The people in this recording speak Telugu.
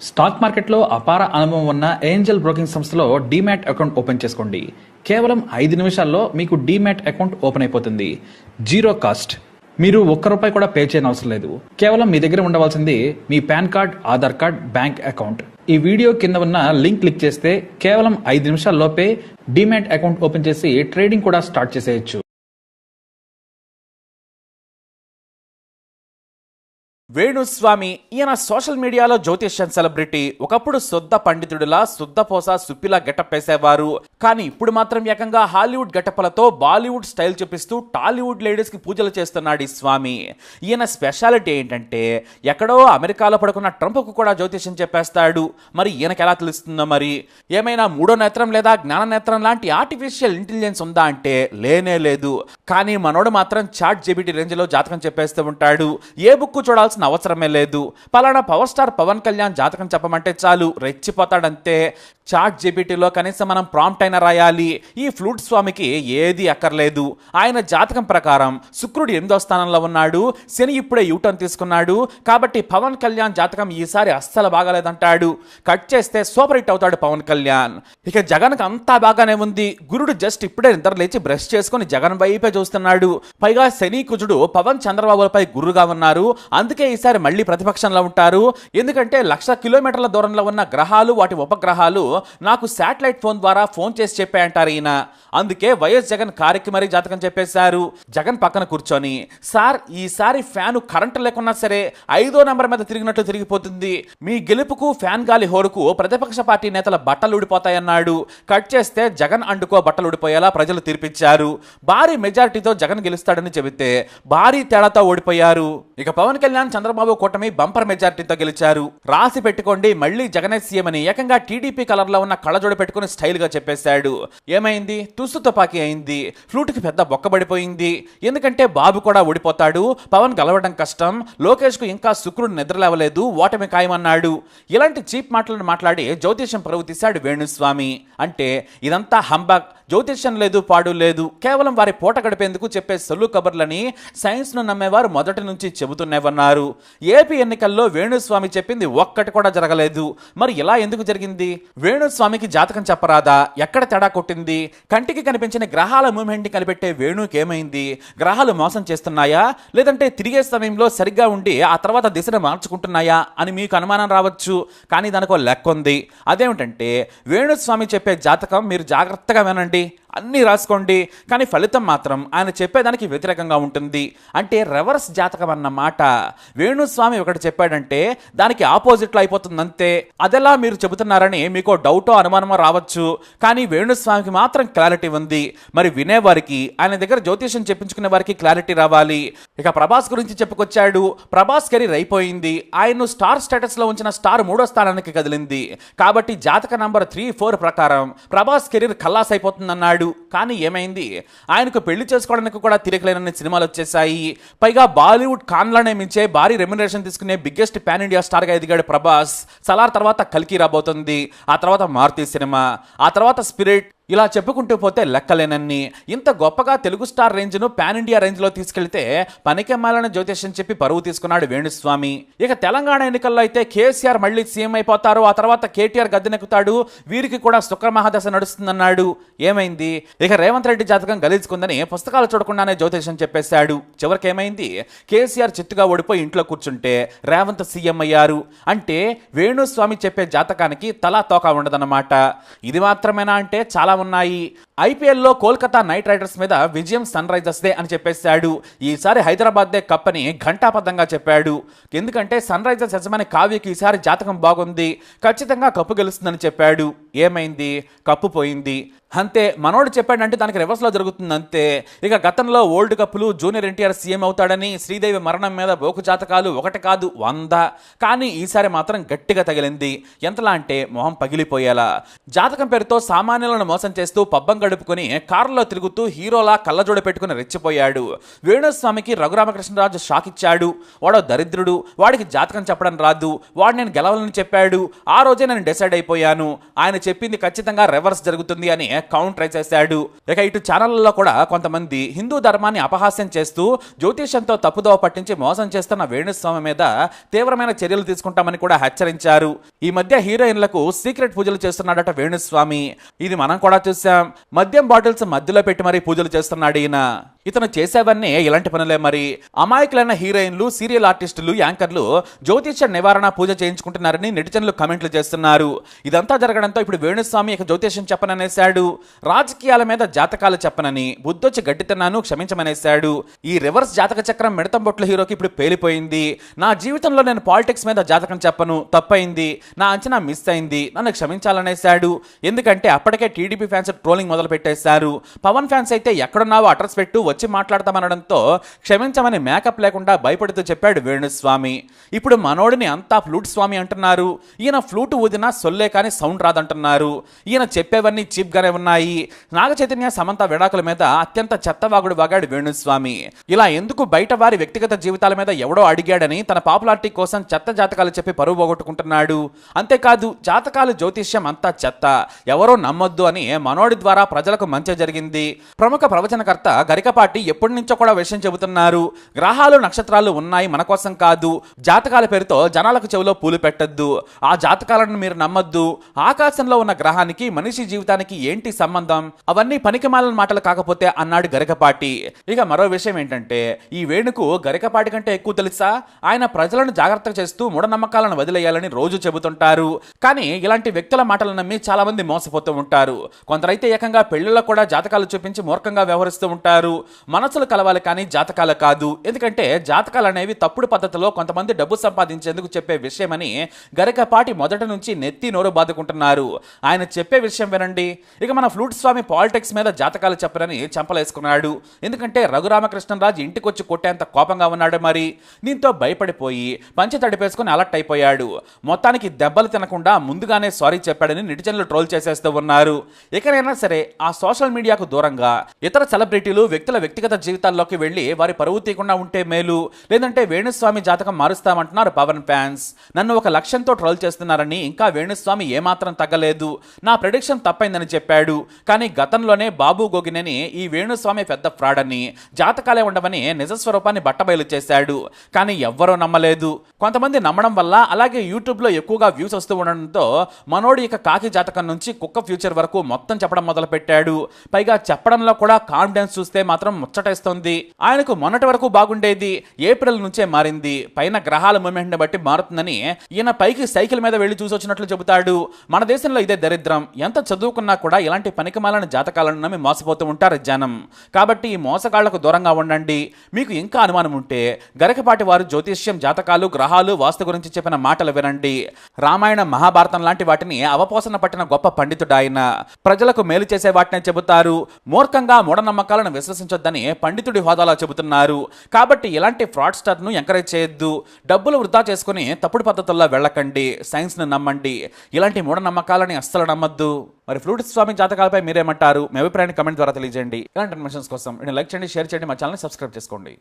స్టాక్ మార్కెట్లో అపార అనుభవం ఉన్న ఏంజల్ బ్రోకింగ్ సంస్థలో డీమ్యాట్ అకౌంట్ ఓపెన్ చేసుకోండి. కేవలం 5 నిమిషాల్లో మీకు డీమ్యాట్ అకౌంట్ ఓపెన్ అయిపోతుంది. Zero cost. మీరు ₹1 కూడా పే చేయని అవసరం లేదు. కేవలం మీ దగ్గర ఉండవలసింది మీ PAN card, Aadhaar card, bank account. ఈ వీడియో కింద ఉన్న లింక్ క్లిక్ చేస్తే కేవలం 5 నిమిషాల్లోపే డీమ్యాట్ అకౌంట్ ఓపెన్ చేసి ట్రేడింగ్ కూడా స్టార్ట్ చేసేయచ్చు. వేణుస్వామి ఈయన సోషల్ మీడియాలో జ్యోతిష్యం సెలబ్రిటీ. ఒకప్పుడు శుద్ధ పండితుడిలా శుద్ధపోస సుప్పిలా గెటప్ వేసేవారు. కానీ ఇప్పుడు మాత్రం ఏకంగా హాలీవుడ్ గెటప్లతో బాలీవుడ్ స్టైల్ చూపిస్తూ టాలీవుడ్ లేడీస్ కి పూజలు చేస్తున్నాడు ఈ స్వామి. ఈయన స్పెషాలిటీ ఏంటంటే ఎక్కడో అమెరికాలో పడుకున్న ట్రంప్ కు కూడా జ్యోతిష్యం చెప్పేస్తాడు. మరి ఈయనకి ఎలా తెలుస్తుందో? మరి ఏమైనా మూడో నేత్రం లేదా జ్ఞాన నేత్రం లాంటి ఆర్టిఫిషియల్ ఇంటెలిజెన్స్ ఉందా అంటే లేనే లేదు. కానీ మనోడు మాత్రం ChatGPT రేంజ్ లో జాతకం చెప్పేస్తూ ఉంటాడు. ఏ బుక్ చూడాల్సిన అవసరమే లేదు. పలానా పవర్ స్టార్ పవన్ కళ్యాణ్ జాతకం చెప్పమంటే చాలు రెచ్చిపోతాడంతే. ChatGPTలో కనీసం మనం ప్రాంప్ట్ అయినా రాయాలి. ఈ ఫ్లూట్ స్వామికి ఏది అక్కర్లేదు. ఆయన జాతకం ప్రకారం శుక్రుడు 8వ స్థానంలో ఉన్నాడు. శని ఇప్పుడే యూటర్న్ తీసుకున్నాడు. కాబట్టి పవన్ కళ్యాణ్ జాతకం ఈసారి అస్సలు బాగాలేదంటాడు. కట్ చేస్తే సూపర్ హిట్ అవుతాడు పవన్ కళ్యాణ్. ఇక జగన్కి అంతా బాగానే ఉంది. గురుడు జస్ట్ ఇప్పుడే నిద్ర లేచి బ్రష్ చేసుకుని జగన్ వైపే చూస్తున్నాడు. పైగా శని కుజుడు పవన్ చంద్రబాబులపై గురుగా ఉన్నారు. అందుకే ఈసారి మళ్ళీ ప్రతిపక్షంలో ఉంటారు. ఎందుకంటే 1,00,000 కిలోమీటర్ల దూరంలో ఉన్న గ్రహాలు, వాటి ఉపగ్రహాలు నాకు శాటిలైట్ ఫోన్ ద్వారా ఫోన్ చేసి చెప్పాయంటారు ఈయన. అందుకే వైఎస్ జగన్ కారికి మరీ జాతకం చెప్పేశారు. జగన్ పక్కన కూర్చొని, సార్ ఈసారి ఫ్యాను కరెంటు లేకున్నా సరే 5వ నెంబర్ మీద తిరిగినట్లు తిరిగిపోతుంది. మీ గెలుపుకు ఫ్యాన్ గాలి హోరుకు ప్రతిపక్ష పార్టీ నేతల బట్టలు ఊడిపోతాయన్నాడు. కట్ చేస్తే జగన్ అండుకో బట్టలు ఊడిపోయేలా ప్రజలు తీర్పిచ్చారు. భారీ మెజారిటీతో జగన్ గెలుస్తాడని చెబితే భారీ తేడాతో ఓడిపోయారు. ఇక పవన్ కళ్యాణ్, చంద్రబాబు కూటమి బంపర్ మెజారిటీతో గెలిచారు. రాసి పెట్టుకోండి మళ్ళీ జగనే సీఎం అని ఏకంగా టీడీపీ కలర్ లో ఉన్న కళ్ళజోడు పెట్టుకుని స్టైల్ గా చెప్పేశాడు. ఏమైంది? తుస్సు తుపాకీ అయింది. ఫ్లూట్ కి పెద్ద బొక్కబడిపోయింది. ఎందుకంటే బాబు కూడా ఓడిపోతాడు. పవన్ గెలవడం కష్టం. లోకేష్ కు ఇంకా శుక్రుడు నిద్రలేవలేదు. ఓటమి ఖాయమన్నాడు. ఇలాంటి చీప్ మాటలను మాట్లాడి జ్యోతిష్యం పరువు తీశాడు వేణుస్వామి. అంటే ఇదంతా హంబాగ్. జ్యోతిష్యం లేదు, పాడు లేదు. కేవలం వారి పూట గడిపేందుకు చెప్పే సొల్లు కబర్లని సైన్స్ ను నమ్మేవారు మొదటి నుంచి చెబుతూనే ఉన్నారు. ఏపీ ఎన్నికల్లో వేణుస్వామి చెప్పింది ఒక్కటి కూడా జరగలేదు. మరి ఇలా ఎందుకు జరిగింది? వేణుస్వామికి జాతకం చెప్పరాదా? ఎక్కడ తేడా కొట్టింది? కంటికి కనిపించిన గ్రహాల మూవ్మెంట్ ని కనిపెట్టే వేణుకి ఏమైంది? గ్రహాలు మోసం చేస్తున్నాయా, లేదంటే తిరిగే సమయంలో సరిగ్గా ఉండి ఆ తర్వాత దిశను మార్చుకుంటున్నాయా అని మీకు అనుమానం రావచ్చు. కానీ దానికో లెక్క ఉంది. అదేమిటంటే వేణుస్వామి చెప్పే జాతకం మీరు జాగ్రత్తగా వినండి, అన్నీ రాసుకోండి. కానీ ఫలితం మాత్రం ఆయన చెప్పేదానికి వ్యతిరేకంగా ఉంటుంది. అంటే రివర్స్ జాతకం అన్నమాట. వేణుస్వామి ఒకటి చెప్పాడంటే దానికి ఆపోజిట్లో అయిపోతుంది అంతే. అదెలా మీరు చెబుతున్నారని మీకు డౌటో అనుమానమో రావచ్చు. కానీ వేణుస్వామికి మాత్రం క్లారిటీ ఉంది. మరి వినేవారికి, ఆయన దగ్గర జ్యోతిష్యం చెప్పించుకునే వారికి క్లారిటీ రావాలి. ఇక ప్రభాస్ గురించి చెప్పుకొచ్చాడు. ప్రభాస్ కెరీర్ అయిపోయింది. ఆయన్ను స్టార్ స్టేటస్ లో ఉంచిన స్టార్ 3వ స్థానానికి కదిలింది. కాబట్టి జాతక నంబర్ 3, 4 ప్రకారం ప్రభాస్ కెరీర్ ఖల్లాస్ అయిపోతుందన్నాడు. కానీ ఏమైంది? ఆయనకు పెళ్లి చేసుకోవడానికి కూడా తిరగలేనని సినిమాలు వచ్చేసాయి. పైగా బాలీవుడ్ ఖాన్లనే మించే భారీ రెమ్యునరేషన్ తీసుకునే బిగ్గెస్ట్ పాన్ ఇండియా స్టార్ గా ఎదిగాడు ప్రభాస్. సలార్ తర్వాత కల్కి రాబోతుంది. ఆ తర్వాత మారుతి సినిమా, ఆ తర్వాత స్పిరిట్. ఇలా చెప్పుకుంటూ పోతే లెక్కలేనన్ని. ఇంత గొప్పగా తెలుగు స్టార్ రేంజ్ ను పాన్ ఇండియా రేంజ్ లో తీసుకెళ్తే పనికెమ్మాలని జ్యోతిష్యం చెప్పి పరువు తీసుకున్నాడు వేణుస్వామి. ఇక తెలంగాణ ఎన్నికల్లో అయితే కేసీఆర్ మళ్ళీ సీఎం అయిపోతారు. ఆ తర్వాత కేటీఆర్ గద్దెనెక్కుతాడు. వీరికి కూడా శుక్రమహాదశ నడుస్తుందన్నాడు. ఏమైంది? ఇక రేవంత్ రెడ్డి జాతకం గలీచుకుందని పుస్తకాలు చూడకుండానే జ్యోతిష్యం చెప్పేశాడు. చివరికి ఏమైంది? కేసీఆర్ చిత్తుగా ఓడిపోయి ఇంట్లో కూర్చుంటే రేవంత్ సీఎం అయ్యారు. అంటే వేణుస్వామి చెప్పే జాతకానికి తలా తోక ఉండదన్నమాట. ఇది మాత్రమేనా అంటే చాలా ఉన్నాయి. ఐపీఎల్లో కోల్కతా నైట్ రైడర్స్ మీద విజయం సన్ రైజర్స్ దే అని చెప్పేశాడు. ఈసారి హైదరాబాద్ దే కప్ అని ఘంటాపథంగా చెప్పాడు. ఎందుకంటే సన్ రైజర్స్ యజమాని కావ్యకి ఈసారి జాతకం బాగుంది, ఖచ్చితంగా కప్పు గెలుస్తుందని చెప్పాడు. ఏమైంది? కప్పు పోయింది అంతే. మనోడు చెప్పాడంటే దానికి రివర్స్ లో జరుగుతుంది అంతే. ఇక గతంలో వరల్డ్ కప్లు జూనియర్ ఎన్టీఆర్ సీఎం అవుతాడని, శ్రీదేవి మరణం మీద బోకు జాతకాలు 1 కాదు 100. కానీ ఈసారి మాత్రం గట్టిగా తగిలింది. ఎంతలా అంటే మొహం పగిలిపోయేలా. జాతకం పేరుతో సామాన్యులను మోసం చేస్తూ పబ్బం గడుపుకొని కారులో తిరుగుతూ హీరోలా కళ్ళజోడ పెట్టుకుని రెచ్చిపోయాడు. వేణుస్వామికి రఘురామకృష్ణరాజు షాక్ ఇచ్చాడు. వాడో దరిద్రుడు, వాడికి జాతకం చెప్పడం రాదు, వాడు నేను గెలవాలని చెప్పాడు. ఆ రోజే నేను డిసైడ్ అయిపోయాను, ఆయన చెప్పింది ఖచ్చితంగా రివర్స్ జరుగుతుంది అని కౌంటర్ చేశాడు. ఇక ఇటు ఛానళ్లలో కూడా కొంతమంది హిందూ ధర్మాన్ని అపహాస్యం చేస్తూ జ్యోతిష్యంతో తప్పుదోవ పట్టించి మోసం చేస్తున్న వేణుస్వామి మీద తీవ్రమైన చర్యలు తీసుకుంటామని కూడా హెచ్చరించారు. ఈ మధ్య హీరోయిన్లకు సీక్రెట్ పూజలు చేస్తున్నాడట వేణుస్వామి. ఇది మనం కూడా చూసాం. మద్యం బాటిల్స్ మధ్యలో పెట్టి మరీ పూజలు చేస్తున్నాడు ఈయన. ఇతను చేసేవన్నీ ఇలాంటి పనులే మరి. అమాయకులైన హీరోయిన్లు, సీరియల్ ఆర్టిస్టులు, యాంకర్లు జ్యోతిష్య నివారణ పూజ చేయించుకుంటున్నారని నెటిజన్లు కమెంట్లు చేస్తున్నారు. ఇదంతా జరగడంతో ఇప్పుడు వేణుస్వామి ఇక జ్యోతిష్యం చెప్పననేశాడు. రాజకీయాల మీద జాతకాలు చెప్పనని, బుద్ధొచ్చి గడ్డి తిన్నాను క్షమించమనేశాడు. ఈ రివర్స్ జాతక చక్రం మిడతం బొట్ల హీరోకి ఇప్పుడు పేలిపోయింది. నా జీవితంలో నేను పాలిటిక్స్ మీద జాతకం చెప్పను, తప్పైంది, నా అంచనా మిస్ అయింది, నన్ను క్షమించాలనేశాడు. ఎందుకంటే అప్పటికే టీడీపీ ఫ్యాన్స్ ట్రోలింగ్ మొదలు పెట్టేశారు. పవన్ ఫ్యాన్స్ అయితే ఎక్కడున్నావో అడ్రస్ పెట్టు, వచ్చి మాట్లాడతామనడంతో క్షమించమని మేకప్ లేకుండా భయపడుతూ చెప్పాడు వేణుస్వామి. ఇప్పుడు మనోడిని అంతా ఫ్లూట్ స్వామి అంటున్నారు. ఈయన ఫ్లూట్ ఊదినా సొల్లే కానీ సౌండ్ రాదంటున్నారు. ఈయన చెప్పేవన్నీ చీప్ గానే ఉన్నాయి. నాగ చైతన్య, సమంత విడాకుల మీద అత్యంత చెత్తవాగుడు వాగాడు వేణుస్వామి. ఇలా ఎందుకు బయట వారి వ్యక్తిగత జీవితాల మీద ఎవడో అడిగాడని తన పాపులారిటీ కోసం చెత్త జాతకాలు చెప్పి పరువు పోగొట్టుకుంటున్నాడు. అంతేకాదు జాతకాలు, జ్యోతిష్యం అంతా చెత్త, ఎవరో నమ్మొద్దు అని మనోడి ద్వారా ప్రజలకు మంచి జరిగింది. ప్రముఖ ప్రవచనకర్త గరికపాటి ఎప్పటి నుంచో కూడా విషయం చెబుతున్నారు. గ్రహాలు, నక్షత్రాలు ఉన్నాయి మన కోసం కాదు. జాతకాల పేరుతో జనాలకు చెవిలో పూలు పెట్టద్దు. ఆ జాతకాలను మీరు నమ్మద్దు. ఆకాశంలో ఉన్న గ్రహానికి మనిషి జీవితానికి ఏంటి సంబంధం? అవన్నీ పనికిమాలిన మాటలు కాకపోతే అన్నాడు గరికపాటి. ఇక మరో విషయం ఏంటంటే ఈ వేణుకు గరికపాటి కంటే ఎక్కువ తెలుసా? ఆయన ప్రజలను జాగ్రత్త చేస్తూ మూఢనమ్మకాలను వదిలేయాలని రోజు చెబుతుంటారు. కానీ ఇలాంటి వ్యక్తుల మాటలు నమ్మి చాలా మంది మోసపోతూ ఉంటారు. కొందరైతే ఏకంగా పెళ్లిలో కూడా జాతకాలు చూపించి మూర్ఖంగా వ్యవహరిస్తూ ఉంటారు. మనసులు కలవాలి కానీ జాతకాలు కాదు. ఎందుకంటే జాతకాలు అనేవి తప్పుడు పద్ధతిలో కొంతమంది డబ్బు సంపాదించేందుకు చెప్పే విషయమని గరికపాటి మొదటి నుంచి నెత్తి నోరు బాదుకుంటున్నారు. ఆయన చెప్పే విషయం వినండి. ఇక మన ఫ్లూట్ స్వామి పాలిటిక్స్ మీద జాతకాలు చెప్పరని చంపలేసుకున్నాడు. ఎందుకంటే రఘురామకృష్ణరాజు ఇంటికి వచ్చి కొట్టేంత కోపంగా ఉన్నాడు. మరి దీంతో భయపడిపోయి పంచె తడిపేసుకుని అలర్ట్ అయిపోయాడు. మొత్తానికి దెబ్బలు తినకుండా ముందుగానే సారీ చెప్పాడని నెటిజన్లు ట్రోల్ చేసేస్తూ ఉన్నారు. ఇకనైనా సరే ఆ సోషల్ మీడియాకు దూరంగా ఇతర సెలబ్రిటీలు, వ్యక్తుల వ్యక్తిగత జీవితాల్లోకి వెళ్లి వారి పరువు తీయకుండా ఉంటే మేలు. లేదంటే వేణుస్వామి జాతకం మారుస్తామంటున్నారు పవన్ ఫ్యాన్స్. నన్ను ఒక లక్ష్యంతో ట్రోల్ చేస్తున్నారని, ఇంకా వేణుస్వామి ఏమాత్రం తగ్గలేదు, నా ప్రెడిక్షన్ తప్పైందని చెప్పాడు. కానీ గతంలోనే బాబు గోగినేని ఈ వేణుస్వామి పెద్ద ఫ్రాడ్ అని, జాతకాలే ఉండవని నిజస్వరూపాన్ని బట్టబయలు చేశాడు. కానీ ఎవ్వరూ నమ్మలేదు. కొంతమంది నమ్మడం వల్ల, అలాగే యూట్యూబ్ లో ఎక్కువగా వ్యూస్ వస్తూ ఉండడంతో మనోడి ఇక కాకి జాతకం నుంచి కుక్క ఫ్యూచర్ వరకు మొత్తం చెప్పడం మొదలు పెట్టాడు. పైగా చెప్పడంలో కూడా కాన్ఫిడెన్స్ చూస్తే మాత్రం ముచ్చటేస్తోంది. ఆయనకు మొన్నటి వరకు బాగుండేది, ఏప్రిల్ నుంచే మారింది. పైన గ్రహాల మూమెంట్ ని బట్టి మారుతుందని ఈయన పైకి సైకిల్ మీద వెళ్లి చూసొచ్చినట్లు చెబుతాడు. మన దేశంలో ఇదే దరిద్రం. ఎంత చదువుకున్నా కూడా ఇలాంటి పనికిమాలిన జాతకాలను నమ్మి మోసపోతూ ఉంటారు జనం. కాబట్టి ఈ మోసగాళ్లకు దూరంగా ఉండండి. మీకు ఇంకా అనుమానం ఉంటే గరికపాటి వారు జ్యోతిష్యం, జాతకాలు, గ్రహాలు, వాస్తు గురించి చెప్పిన మాటలు వినండి. రామాయణం, మహాభారతం లాంటి వాటిని అవపోసన పట్టిన గొప్ప పండితుడు ఆయన. ప్రజలకు మేలు చేసే వాటిని చెబుతారు. మూర్ఖంగా మూఢనమ్మకాలను విశ్వసించొద్దని పండితుడి హోదాలో చెబుతున్నారు. కాబట్టి ఇలాంటి ఫ్రాడ్స్టర్ ను ఎంకరేజ్ చేయొద్దు. డబ్బులు వృధా చేసుకుని తప్పుడు పద్ధతుల్లో వెళ్ళకండి. సైన్స్ ను నమ్మండి. ఇలాంటి మూఢనమ్మకాలని అస్సలు నమ్మద్దు. మరి ఫ్లూట్ స్వామి జాతకాలపై మీరేమంటారు? మీ అభిప్రాయాన్ని కమెంట్ ద్వారా తెలియజేయండి. ఇలాంటి ఇన్ఫర్మేషన్స్ కోసం లైక్ చేయండి, షేర్ చేయండి, మా ఛానల్ సబ్స్క్రైబ్ చేసుకోండి.